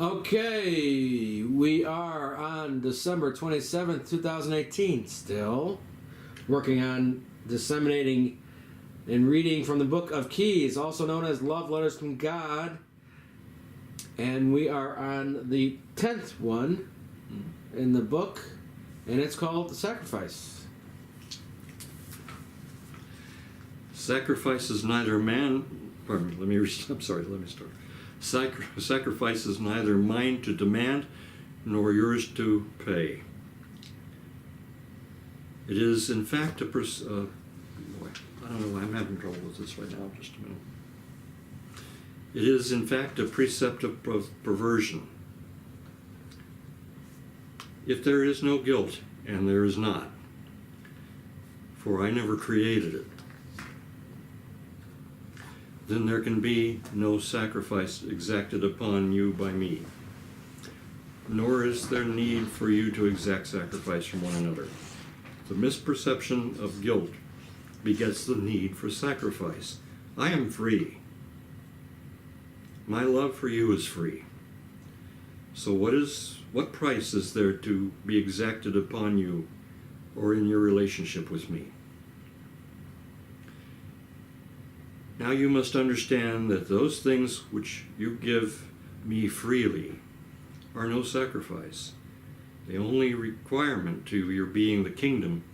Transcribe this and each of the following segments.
Okay, we are on December 27th, 2018, still working on disseminating and reading from the Book of Keys, also known as Love Letters from God. And we are on the 10th one in the book, and it's called The Sacrifice. Sacrifice is neither Sacrifice is neither mine to demand nor yours to pay. It is, in fact, I don't know, I'm having trouble with this right now, just a minute. It is, in fact, a precept of perversion. If there is no guilt, and there is not, for I never created it, then there can be no sacrifice exacted upon you by me, nor is there need for you to exact sacrifice from one another. The misperception of guilt begets the need for sacrifice. I am free. My love for you is free. So what price is there to be exacted upon you or in your relationship with me? Now you must understand that those things which you give me freely are no sacrifice. The only requirement to your being the kingdom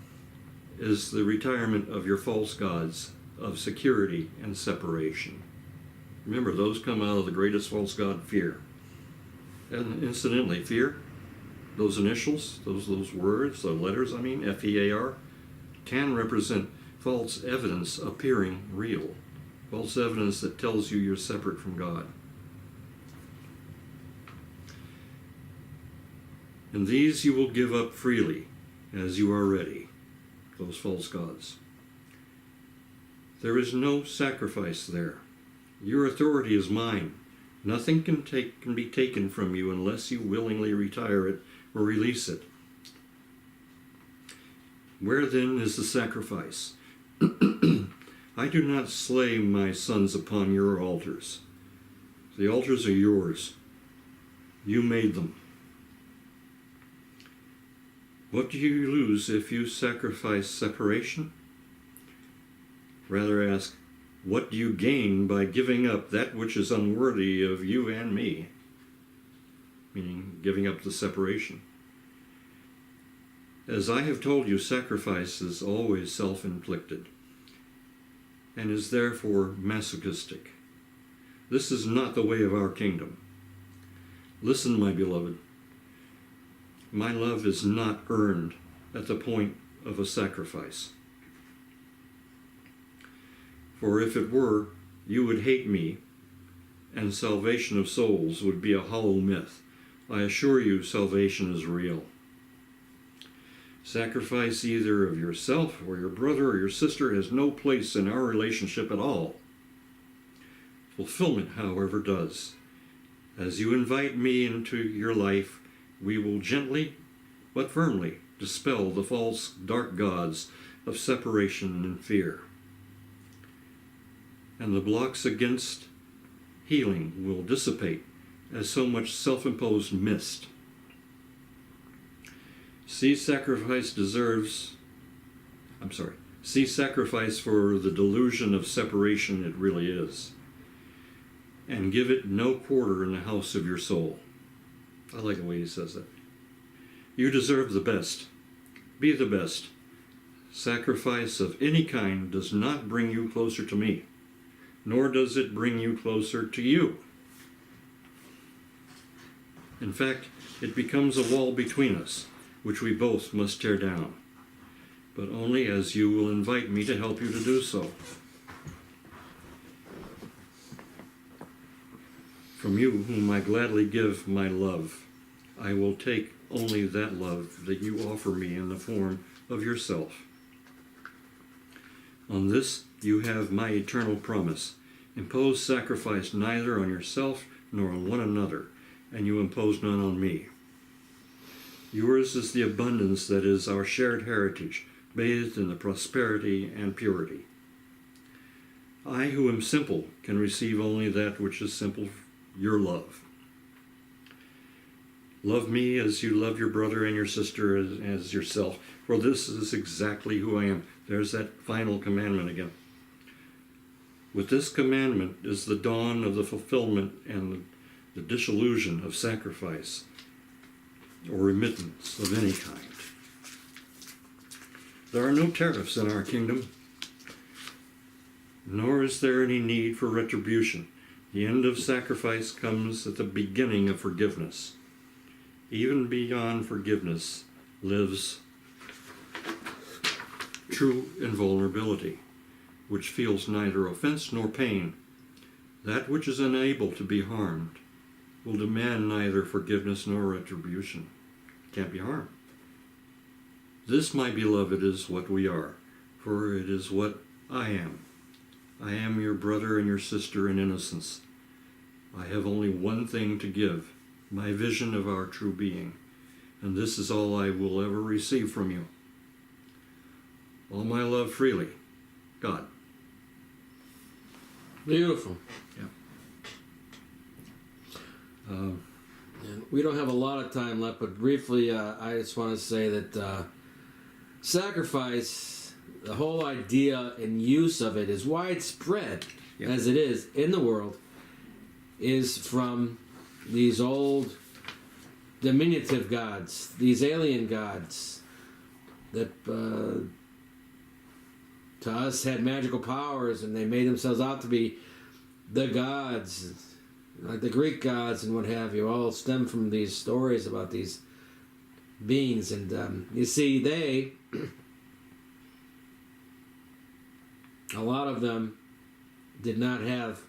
is the retirement of your false gods of security and separation. Remember, those come out of the greatest false god, fear. And incidentally, fear, those initials, those words, the letters, F-E-A-R, can represent false evidence appearing real. False evidence that tells you you're separate from God. And these you will give up freely as you are ready, those false gods. There is no sacrifice there. Your authority is mine. Nothing can be taken from you unless you willingly retire it or release it. Where then is the sacrifice? I do not slay my sons upon your altars. The altars are yours. You made them. What do you lose if you sacrifice separation? Rather ask, what do you gain by giving up that which is unworthy of you and me? Meaning giving up the separation. As I have told you, sacrifice is always self-inflicted and is therefore masochistic. This is not the way of our kingdom. Listen, my beloved. My love is not earned at the point of a sacrifice. For if it were, you would hate me, and salvation of souls would be a hollow myth. I assure you, salvation is real. Sacrifice either of yourself or your brother or your sister has no place in our relationship at all. Fulfillment, however, does. As you invite me into your life, we will gently but firmly dispel the false dark gods of separation and fear. And the blocks against healing will dissipate as so much self-imposed mist. See sacrifice for the delusion of separation it really is, and give it no quarter in the house of your soul. I like the way he says that. You deserve the best. Be the best. Sacrifice of any kind does not bring you closer to me, nor does it bring you closer to you. In fact, it becomes a wall between us, which we both must tear down, but only as you will invite me to help you to do so. From you, whom I gladly give my love, I will take only that love that you offer me in the form of yourself. On this you have my eternal promise. Impose sacrifice neither on yourself nor on one another, and you impose none on me. Yours is the abundance that is our shared heritage, bathed in the prosperity and purity. I, who am simple, can receive only that which is simple, your love. Love me as you love your brother and your sister as yourself. For this is exactly who I am. There's that final commandment again. With this commandment is the dawn of the fulfillment and the dissolution of sacrifice or remittance of any kind. There are no tariffs in our kingdom, nor is there any need for retribution. The end of sacrifice comes at the beginning of forgiveness. Even beyond forgiveness lives true invulnerability, which feels neither offense nor pain. That which is unable to be harmed will demand neither forgiveness nor retribution. Can't be harmed. This, my beloved, is what we are, for it is what I am. I am your brother and your sister in innocence. I have only one thing to give, my vision of our true being, and this is all I will ever receive from you. All my love freely, God. Beautiful. Um, And we don't have a lot of time left, but briefly, I just want to say that sacrifice, the whole idea and use of it is widespread, Yeah. as it is in the world, is from these old diminutive gods, these alien gods that to us had magical powers, and they made themselves out to be the gods, like the Greek gods and what have you, all stem from these stories about these beings. And you see, they, a lot of them did not have,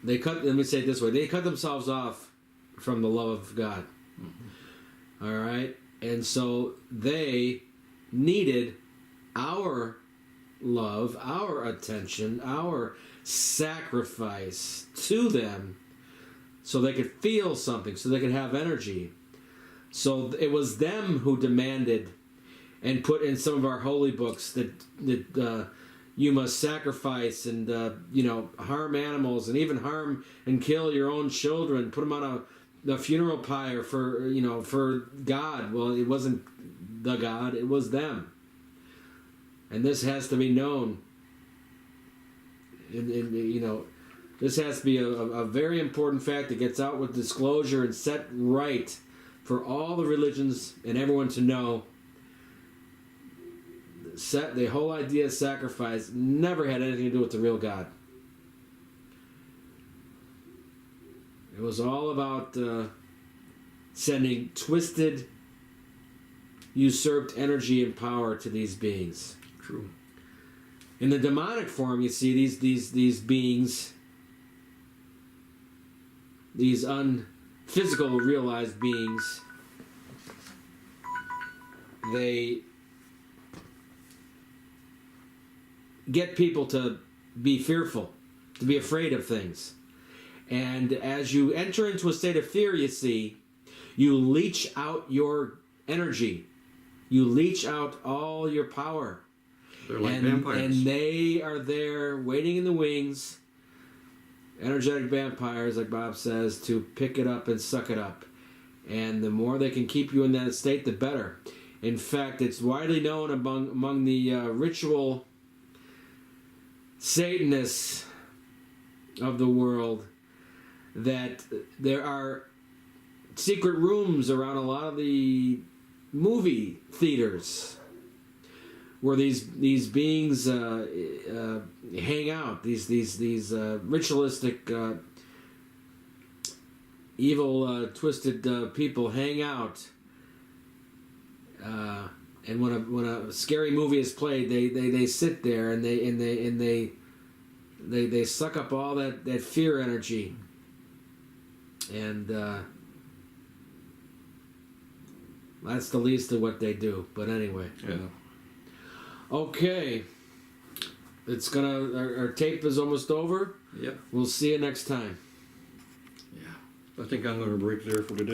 let me say it this way, they cut themselves off from the love of God. Mm-hmm. All right? And so they needed our love, our attention, our sacrifice to them so they could feel something, so they could have energy. So it was them who demanded and put in some of our holy books that you must sacrifice and harm animals and even harm and kill your own children, put them on a funeral pyre for God. Well, it wasn't the God, it was them. And this has to be known. This has to be a very important fact that gets out with disclosure and set right for all the religions and everyone to know. The whole idea of sacrifice never had anything to do with the real God. It was all about sending twisted, usurped energy and power to these beings. True. In the demonic form, you see these beings, these unphysical realized beings, they get people to be fearful, to be afraid of things. And as you enter into a state of fear, you see, you leach out your energy. You leach out all your power. They're like vampires. And they are there waiting in the wings, energetic vampires, like Bob says, to pick it up and suck it up. And the more they can keep you in that state, the better. In fact, it's widely known among the ritual Satanists of the world that there are secret rooms around a lot of the movie theaters where these beings hang out. These ritualistic, evil, twisted people hang out. And when a scary movie is played, they sit there and they suck up all that fear energy. And that's the least of what they do. But anyway. Yeah. Okay. Our tape is almost over. Yep. We'll see you next time. Yeah. I think I'm going to break there for today.